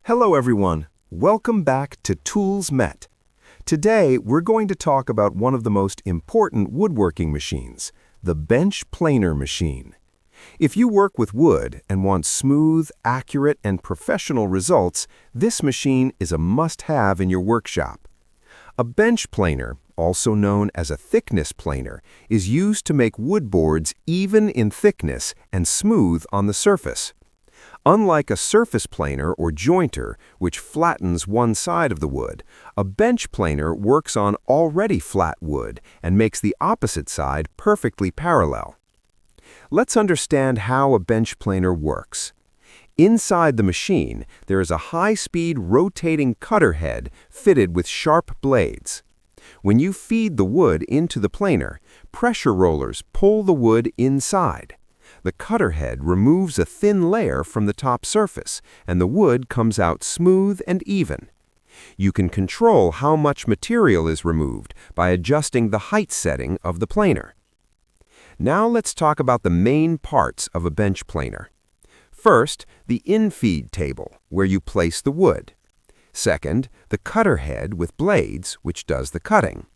Hello everyone, welcome back to Toolsmet. Today we're going to talk about one of the most important woodworking machines, the bench planer machine. If you work with wood and want smooth, accurate, and professional results, this machine is a must-have in your workshop. A bench planer, also known as a thickness planer, is used to make wood boards even in thickness and smooth on the surface. Unlike a surface planer or jointer, which flattens one side of the wood, a bench planer works on already flat wood and makes the opposite side perfectly parallel. Let's understand how a bench planer works. Inside the machine, there is a high-speed rotating cutter head fitted with sharp blades. When you feed the wood into the planer, pressure rollers pull the wood inside. The cutter head removes a thin layer from the top surface, and the wood comes out smooth and even. You can control how much material is removed by adjusting the height setting of the planer. Now let's talk about the main parts of a bench planer. First, the infeed table, where you place the wood. Second, the cutter head with blades, which does the cutting.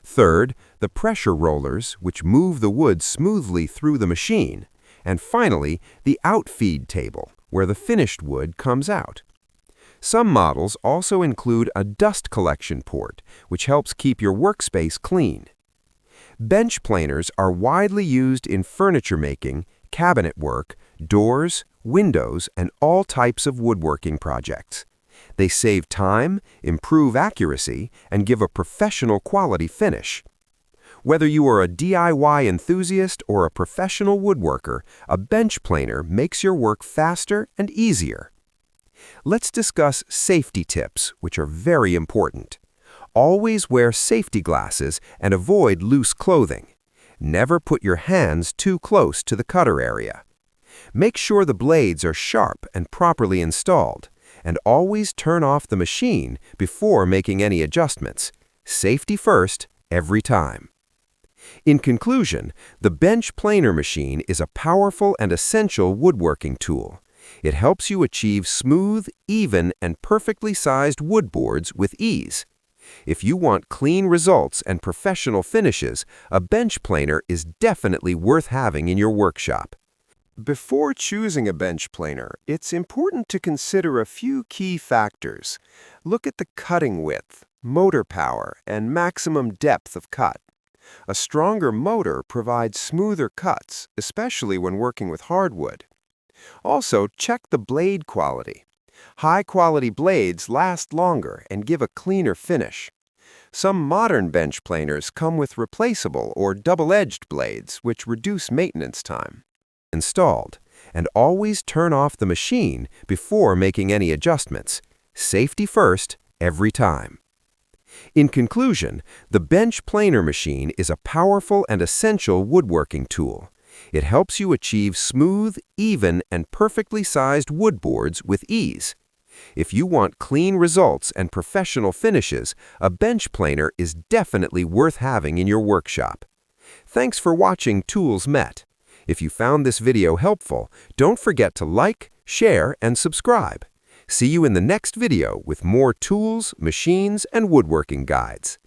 Third, the pressure rollers, which move the wood smoothly through the machine. And finally, the outfeed table, where the finished wood comes out. Some models also include a dust collection port, which helps keep your workspace clean. Bench planers are widely used in furniture making, cabinet work, doors, windows, and all types of woodworking projects. They save time, improve accuracy, and give a professional quality finish. Whether you are a DIY enthusiast or a professional woodworker, a bench planer makes your work faster and easier. Let's discuss safety tips, which are very important. Always wear safety glasses and avoid loose clothing. Never put your hands too close to the cutter area. Make sure the blades are sharp and properly installed, and always turn off the machine before making any adjustments. Safety first, every time. In conclusion, the bench planer machine is a powerful and essential woodworking tool. It helps you achieve smooth, even, and perfectly sized wood boards with ease. If you want clean results and professional finishes, a bench planer is definitely worth having in your workshop. Before choosing a bench planer, it's important to consider a few key factors. Look at the cutting width, motor power, and maximum depth of cut. A stronger motor provides smoother cuts, especially when working with hardwood. Also, check the blade quality. High-quality blades last longer and give a cleaner finish. Some modern bench planers come with replaceable or double-edged blades, which reduce maintenance time. Installed, and always turn off the machine before making any adjustments. Safety first, every time. In conclusion, the bench planer machine is a powerful and essential woodworking tool. It helps you achieve smooth, even, and perfectly sized wood boards with ease. If you want clean results and professional finishes, a bench planer is definitely worth having in your workshop. Thanks for watching Toolsmet. If you found this video helpful, don't forget to like, share, and subscribe. See you in the next video with more tools, machines, and woodworking guides.